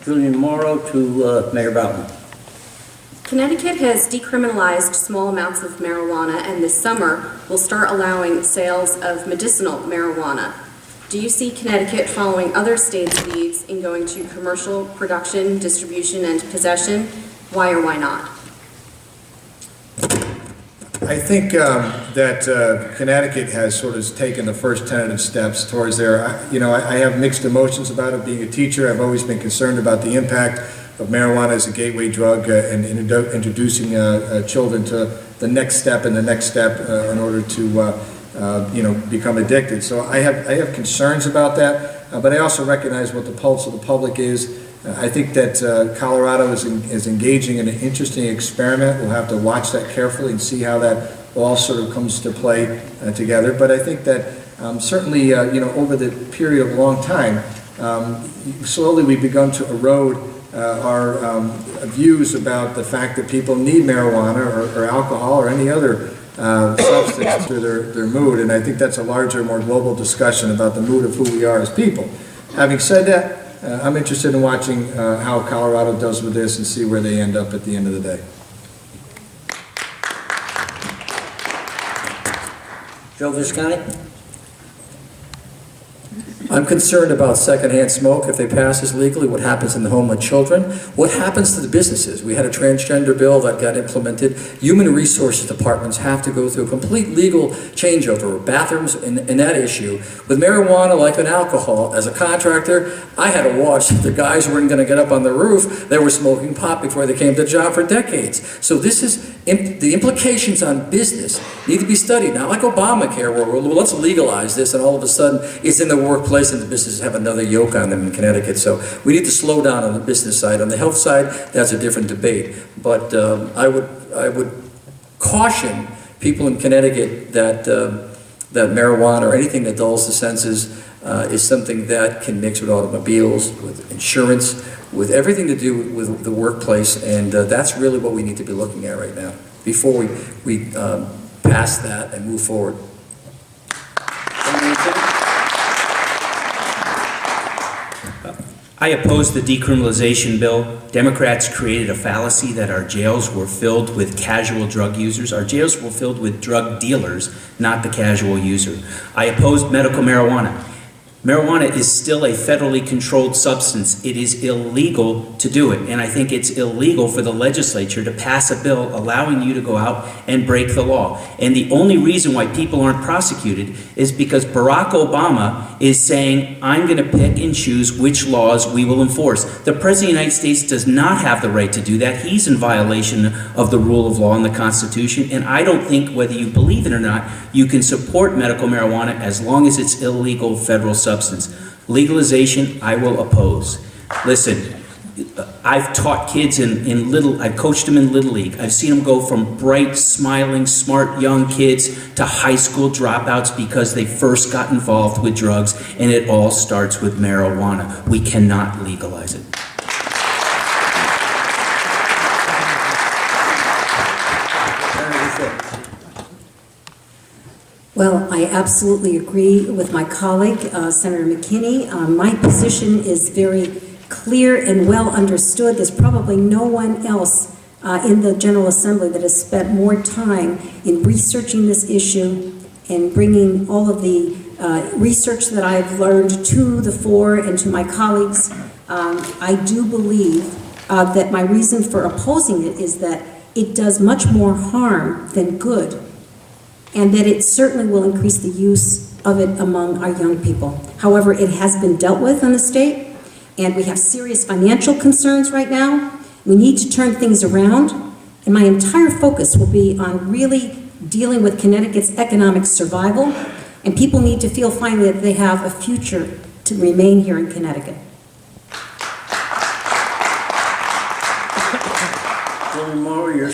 Julian Morrow to Mayor Broughton. Connecticut has decriminalized small amounts of marijuana, and this summer will start allowing sales of medicinal marijuana. Do you see Connecticut following other states' leads in going to commercial production, distribution, and possession? Why or why not? I think that Connecticut has sort of taken the first tentative steps towards there. I have mixed emotions about it. Being a teacher, I've always been concerned about the impact of marijuana as a gateway drug and introducing children to the next step and the next step in order to become addicted. So I have concerns about that, but I also recognize what the pulse of the public is. I think that Colorado is engaging in an interesting experiment. We'll have to watch that carefully and see how that all sort of comes to play together. But I think that certainly, over the period of a long time, slowly we've begun to erode our views about the fact that people need marijuana or alcohol or any other substance to their mood. And I think that's a larger, more global discussion about the mood of who we are as people. Having said that, I'm interested in watching how Colorado does with this and see where they end up at the end of the day. Joe Visconti? I'm concerned about secondhand smoke. If they pass this legally, what happens in the home with children? What happens to the businesses? We had a transgender bill that got implemented. Human resources departments have to go through a complete legal changeover. Bathrooms in that issue. With marijuana, like in alcohol, as a contractor, I had to watch the guys weren't going to get up on the roof. They were smoking pot before they came to the job for decades. So this is, the implications on business need to be studied. Not like Obamacare, where let's legalize this and all of a sudden it's in the workplace and the businesses have another yoke on them in Connecticut. So we need to slow down on the business side. On the health side, that's a different debate. But I would caution people in Connecticut that that marijuana or anything that dulls the senses is something that can mix with automobiles, with insurance, with everything to do with the workplace, and that's really what we need to be looking at right now before we pass that and move forward. I oppose the decriminalization bill. Democrats created a fallacy that our jails were filled with casual drug users. Our jails were filled with drug dealers, not the casual user. I oppose medical marijuana. Marijuana is still a federally controlled substance. It is illegal to do it, and I think it's illegal for the legislature to pass a bill allowing you to go out and break the law. And the only reason why people aren't prosecuted is because Barack Obama is saying, I'm going to pick and choose which laws we will enforce. The President of the United States does not have the right to do that. He's in violation of the rule of law and the Constitution, and I don't think, whether you believe it or not, you can support medical marijuana as long as it's illegal federal substance. Legalization, I will oppose. Listen, I've taught kids I've coached them in Little League. I've seen them go from bright, smiling, smart young kids to high school dropouts because they first got involved with drugs, and it all starts with marijuana. We cannot legalize it. Well, I absolutely agree with my colleague, Senator McKinney. My position is very clear and well understood. There's probably no one else in the General Assembly that has spent more time in researching this issue and bringing all of the research that I've learned to the fore and to my colleagues. I do believe that my reason for opposing it is that it does much more harm than good, and that it certainly will increase the use of it among our young people. However, it has been dealt with in the state, and we have serious financial concerns right now. We need to turn things around, and my entire focus will be on really dealing with Connecticut's economic survival, and people need to feel finally that they have a future to remain here in Connecticut. Julian Morrow, you're